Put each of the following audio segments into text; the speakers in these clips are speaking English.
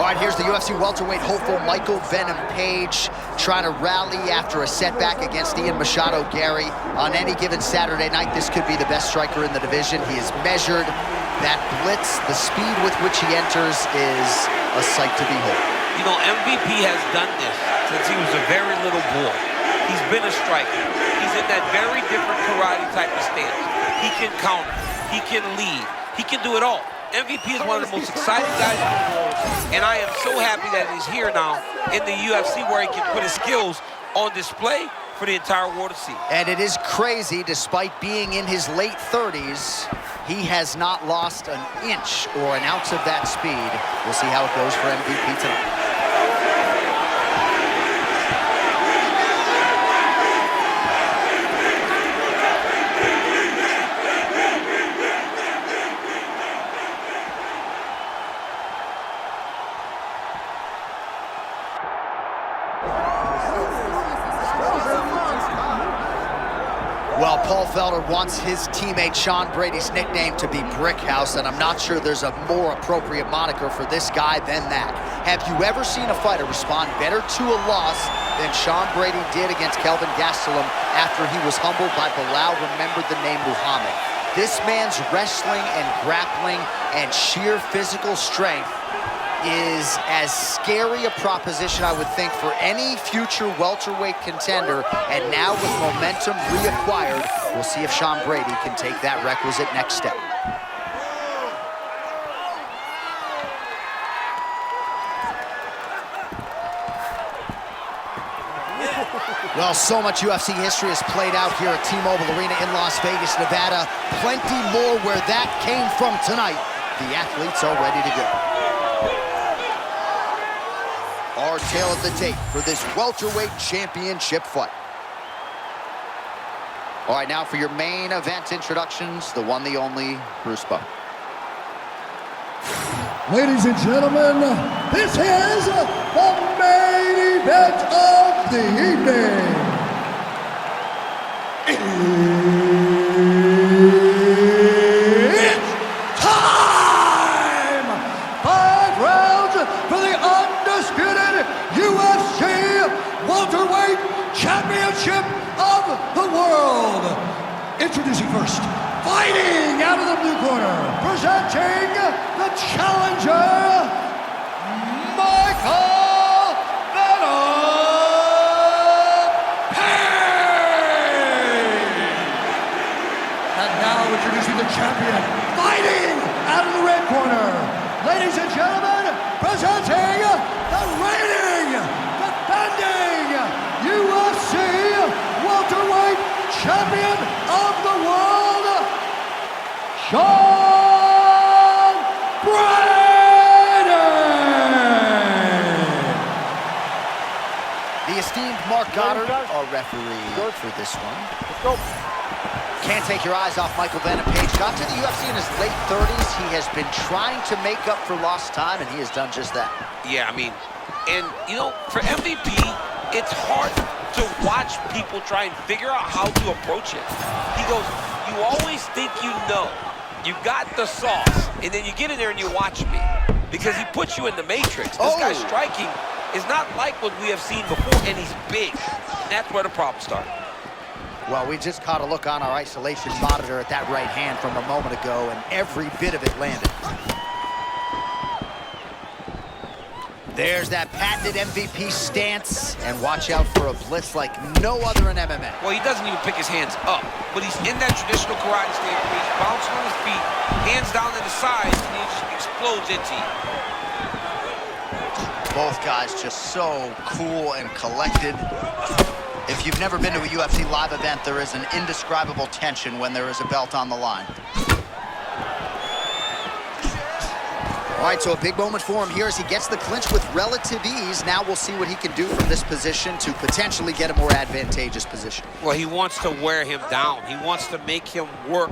right, here's the UFC welterweight hopeful Michael Venom Page trying to rally after a setback against Ian Machado Gary. On any given Saturday night, this could be the best striker in the division. He is measured. That blitz, the speed with which he enters is a sight to behold. You know, MVP has done this since he was a very little boy. He's been a striker. He's in that very different karate type of stance. He can counter. He can lead. He can do it all. MVP is one of the most exciting guys in the world, and I am so happy that he's here now in the UFC where he can put his skills on display for the entire world to see. And it is crazy, despite being in his late 30s, he has not lost an inch or an ounce of that speed. We'll see how it goes for MVP tonight. Well, Paul Felder wants his teammate Sean Brady's nickname to be Brickhouse, and I'm not sure there's a more appropriate moniker for this guy than that. Have you ever seen a fighter respond better to a loss than Sean Brady did against Kelvin Gastelum after he was humbled by Bilal remembered the name Muhammad? This man's wrestling and grappling and sheer physical strength is as scary a proposition, I would think, for any future welterweight contender. And now with momentum reacquired, we'll see if Sean Brady can take that requisite next step. Well, so much UFC history has played out here at T-Mobile Arena in Las Vegas, Nevada. Plenty more where that came from tonight. The athletes are ready to go. Our tale of the tape for this welterweight championship fight. All right, now for your main event introductions, the one, the only, Bruce Buck. Ladies and gentlemen, this is the main event of the evening. It's time! 5 rounds for the undisputed UFC welterweight championship of the world. Introducing first, fighting out of the blue corner, presenting the challenger, Michael Venom Page. And now introducing the champion, fighting out of the red corner, ladies and gentlemen, presenting the reigning, defending UFC welterweight champion of the world, Sean Brady! The esteemed Mark Goddard, our referee for this one. Let's go. Can't take your eyes off Michael Venom Page. Got to the UFC in his late 30s. He has been trying to make up for lost time, and he has done just that. Yeah, I mean, and, you know, for MVP, it's hard to watch people try and figure out how to approach it. He goes, you always think you know. You got the sauce, and then you get in there and you watch me. Because he puts you in the matrix. This guy striking is not like what we have seen before, and he's big. And that's where the problem started. Well, we just caught a look on our isolation monitor at that right hand from a moment ago, and every bit of it landed. There's that patented MVP stance, and watch out for a blitz like no other in MMA. Well, he doesn't even pick his hands up, but he's in that traditional karate stance where he's bouncing on his feet, hands down to the sides, and he just explodes into you. Both guys just so cool and collected. If you've never been to a UFC live event, there is an indescribable tension when there is a belt on the line. All right, so a big moment for him here as he gets the clinch with relative ease. Now we'll see what he can do from this position to potentially get a more advantageous position. Well, he wants to wear him down. He wants to make him work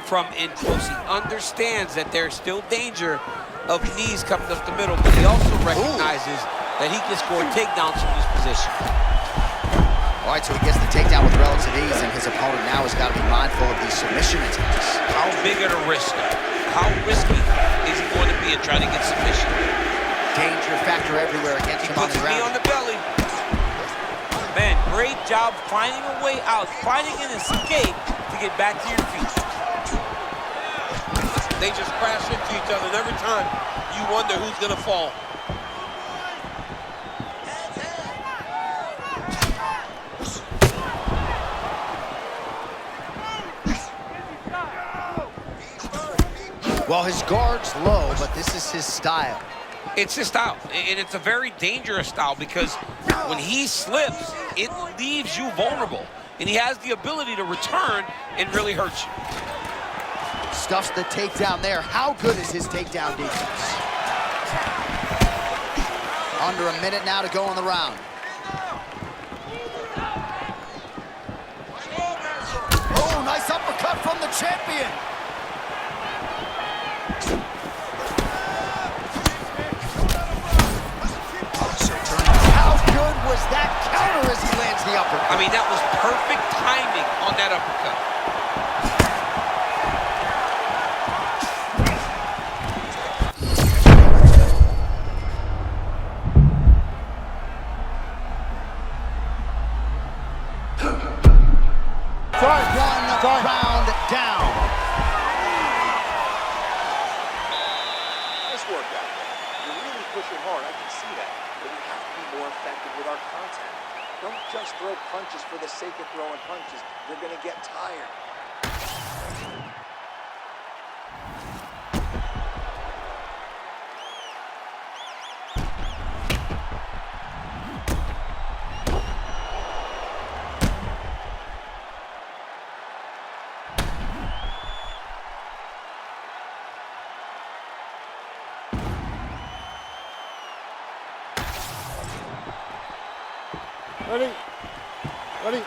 from in close. He understands that there's still danger of knees coming up the middle, but he also recognizes that he can score takedowns from this position. All right, so he gets the takedown with relative ease, and his opponent now has got to be mindful of these submission attempts. How big are the risks? How risky is he going to be in trying to get submission? Danger factor everywhere against him on the Puts me ground. on the belly. Man, great job finding a way out, finding an escape to get back to your feet. They just crash into each other, and every time you wonder who's gonna fall. Well, his guard's low, but this is his style. It's his style, and it's a very dangerous style because when he slips, it leaves you vulnerable, and he has the ability to return and really hurt you. Stuffs the takedown there. How good is his takedown defense? Under a minute now to go in the round. Oh, nice uppercut from the champion. How good was that counter as he lands the uppercut? I mean, that was perfect timing on that uppercut. One round down. Nice work out there. You're really pushing hard, I can see that. But we have to be more effective with our contact. Don't just throw punches for the sake of throwing punches. You're gonna get tired. Ready? Ready?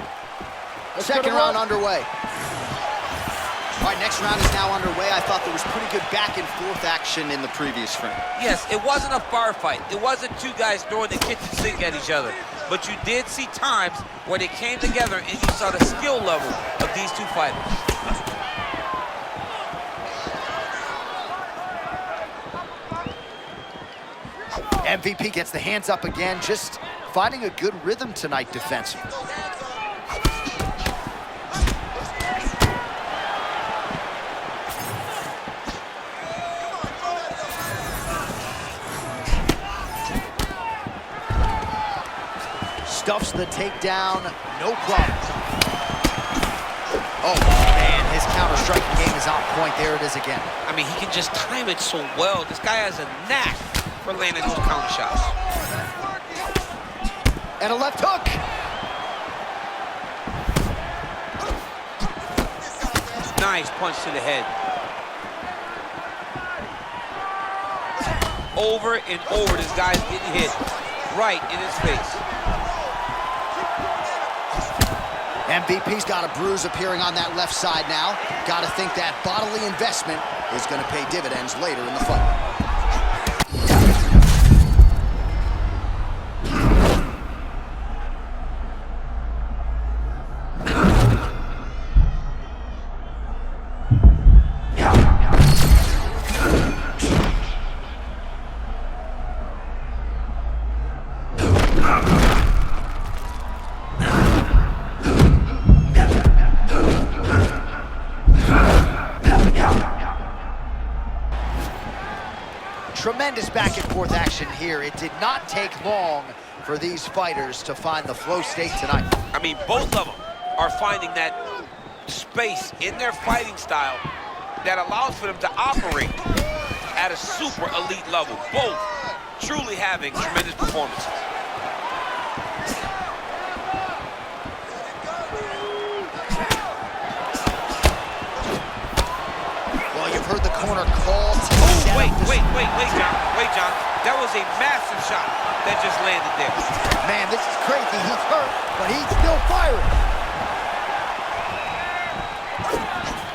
Second round underway. All right, next round is now underway. I thought there was pretty good back and forth action in the previous frame. Yes, it wasn't a firefight. It wasn't two guys throwing the kitchen sink at each other. But you did see times where they came together and you saw the skill level of these two fighters. MVP gets the hands up again, just finding a good rhythm tonight defensively. Stuffs the takedown, no problem. Oh, man, his counter-striking game is on point. There it is again. I mean, he can just time it so well. This guy has a knack for landing those counter shots. And a left hook. Nice punch to the head. Over and over, this guy's getting hit right in his face. MVP's got a bruise appearing on that left side now. Got to think that bodily investment is going to pay dividends later in the fight. Tremendous back and forth action here. It did not take long for these fighters to find the flow state tonight. I mean, both of them are finding that space in their fighting style that allows for them to operate at a super elite level. Both truly having tremendous performances. Well, you've heard the corner call. Wait, John. That was a massive shot that just landed there. Man, this is crazy. He's hurt, but he's still firing.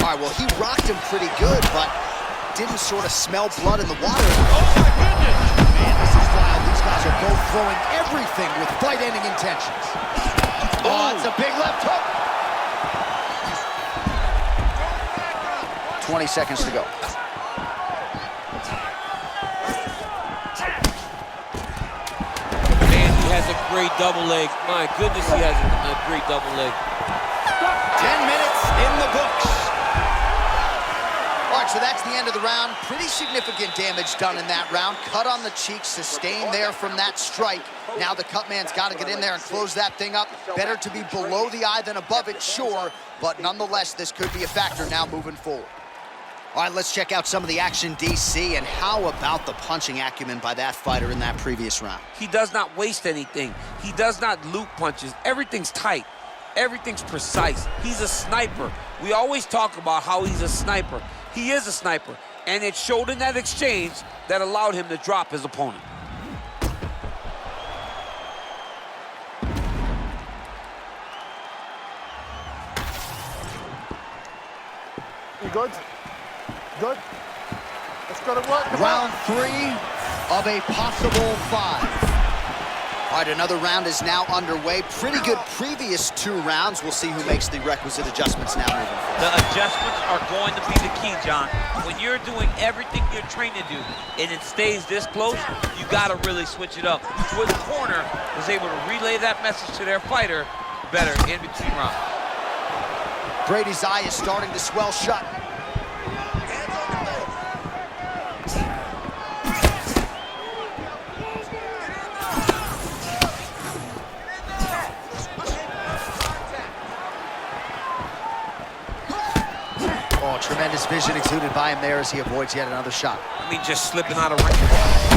All right, well, he rocked him pretty good, but didn't sort of smell blood in the water. Oh, my goodness! Man, this is wild. These guys are both throwing everything with fight-ending intentions. Oh, it's a big left hook. 20 seconds to go. great double leg. My goodness, he has a great double leg. 10 minutes in the books. All right, so that's the end of the round. Pretty significant damage done in that round. Cut on the cheek, sustained there from that strike. Now the cut man's got to get in there and close that thing up. Better to be below the eye than above it, sure, but nonetheless, this could be a factor now moving forward. All right, let's check out some of the action, DC, and how about the punching acumen by that fighter in that previous round? He does not waste anything. He does not loop punches. Everything's tight. Everything's precise. He's a sniper. We always talk about how he's a sniper. He is a sniper, and it showed in that exchange that allowed him to drop his opponent. You good? Good? Let's go to work. Round 3 of a possible 5. All right, another round is now underway. Pretty good previous 2 rounds. We'll see who makes the requisite adjustments now moving forward. The adjustments are going to be the key, John. When you're doing everything you're trained to do and it stays this close, you got to really switch it up. Where the corner was able to relay that message to their fighter better in between rounds. Brady's eye is starting to swell shut. Oh, tremendous vision exuded by him there as he avoids yet another shot. I mean, just slipping out of range.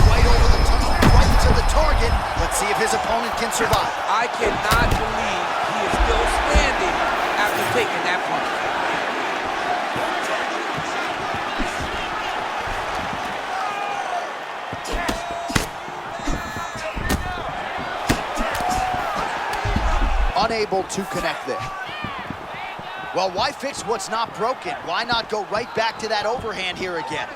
Right over the top, right to the target. Let's see if his opponent can survive. I cannot believe he is still standing after taking that punch. Unable to connect there. Well, why fix what's not broken? Why not go right back to that overhand here again?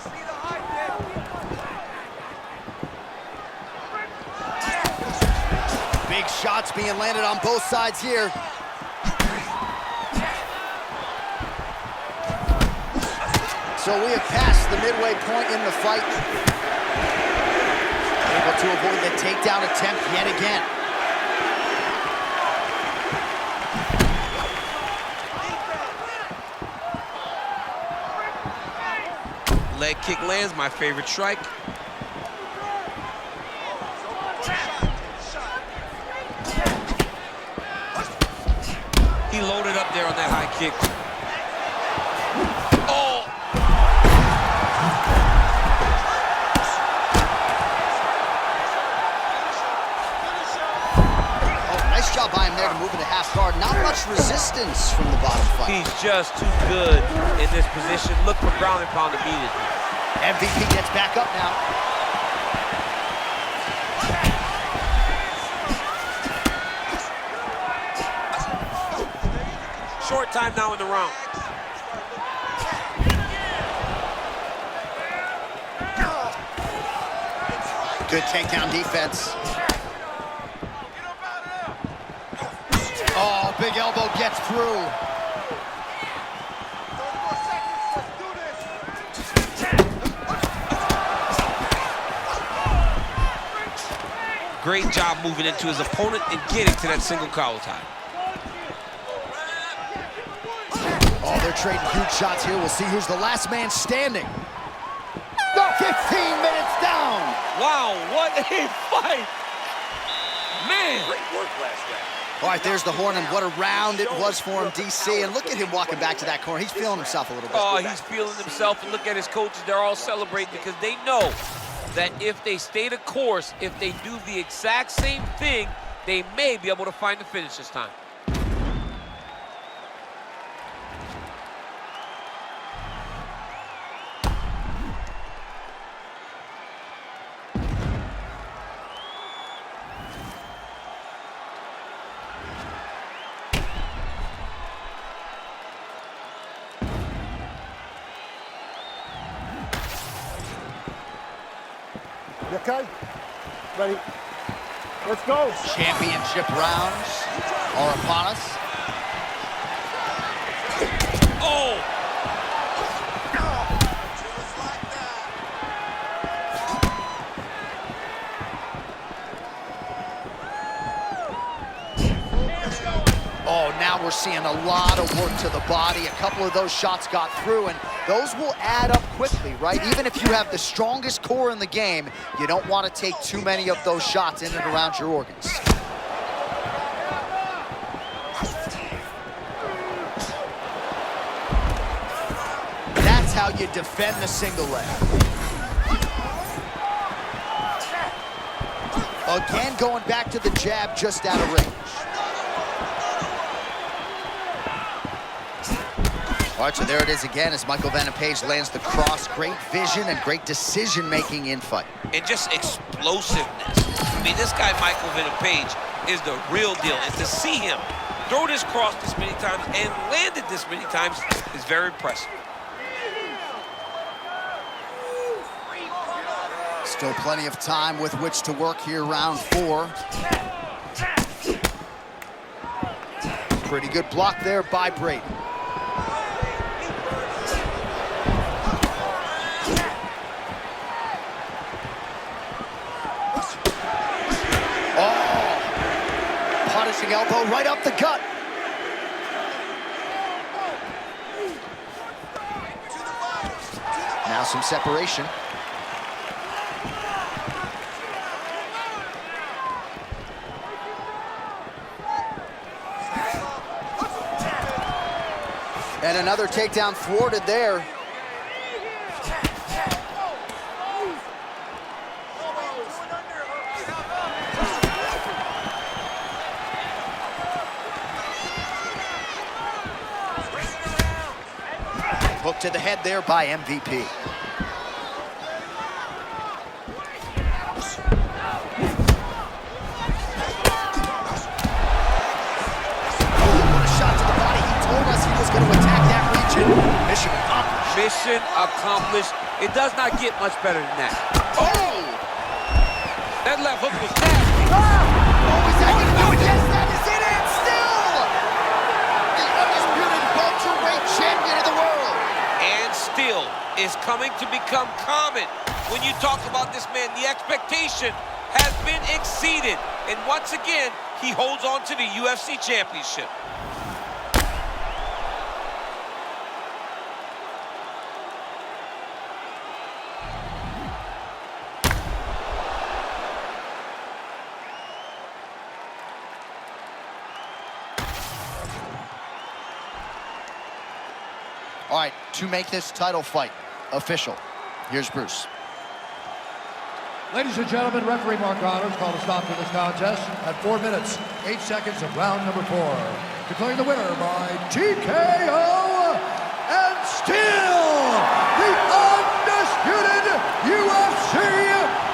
Big shots being landed on both sides here. So we have passed the midway point in the fight. Able to avoid the takedown attempt yet again. Leg kick lands, my favorite strike. He loaded up there on that high kick. Oh! Oh, nice job by him there to move into half guard. Not much resistance from the bottom fight. He's just too good in this position. Look for ground and pound to beat it. MVP gets back up now. Short time now in the round. Good takedown defense. Oh, big elbow gets through. Great job moving into his opponent and getting to that single collar tie. Oh, they're trading huge shots here. We'll see who's the last man standing. 15 minutes down. Wow, what a fight. Man. Great work last round. All right, there's the horn, and what a round it was for him, DC. And look at him walking back to that corner. He's feeling himself a little bit. Oh, he's feeling himself, and look at his coaches. They're all celebrating because they know that if they stay the course, if they do the exact same thing, they may be able to find the finish this time. You okay? Ready? Let's go. Championship rounds are upon us. Oh! now we're seeing a lot of work to the body. A couple of those shots got through, and those will add up quickly, right? Even if you have the strongest core in the game, you don't want to take too many of those shots in and around your organs. That's how you defend the single leg. Again, going back to the jab just out of range. All right, so there it is again as Michael Venom Page lands the cross. Great vision and great decision-making in fight. And just explosiveness. I mean, this guy, Michael Venom Page, is the real deal. And to see him throw this cross this many times and land it this many times is very impressive. Still plenty of time with which to work here, round 4. Pretty good block there by Brady. Punishing elbow right up the gut. Now some separation. And another takedown thwarted there. Hook to the head there by MVP. Going to attack that region. Mission accomplished. Mission accomplished. It does not get much better than that. Oh! That left hook was nasty. Oh, is that going to do it? Yes, that is it, and still the undisputed welterweight champion of the world. And still is coming to become common. When you talk about this man, the expectation has been exceeded. And once again, he holds on to the UFC championship. All right, to make this title fight official, here's Bruce. Ladies and gentlemen, referee Mark Connors called a stop to this contest at 4 minutes, 8 seconds of round number 4. Declaring the winner by TKO, and still the undisputed UFC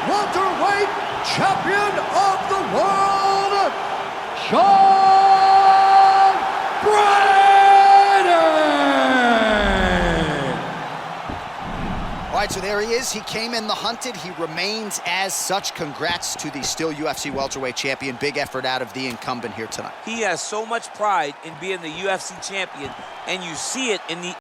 welterweight champion of the world, Sean Brady! All right, so there he is. He came in the hunted. He remains as such. Congrats to the still UFC welterweight champion. Big effort out of the incumbent here tonight. He has so much pride in being the UFC champion, and you see it in the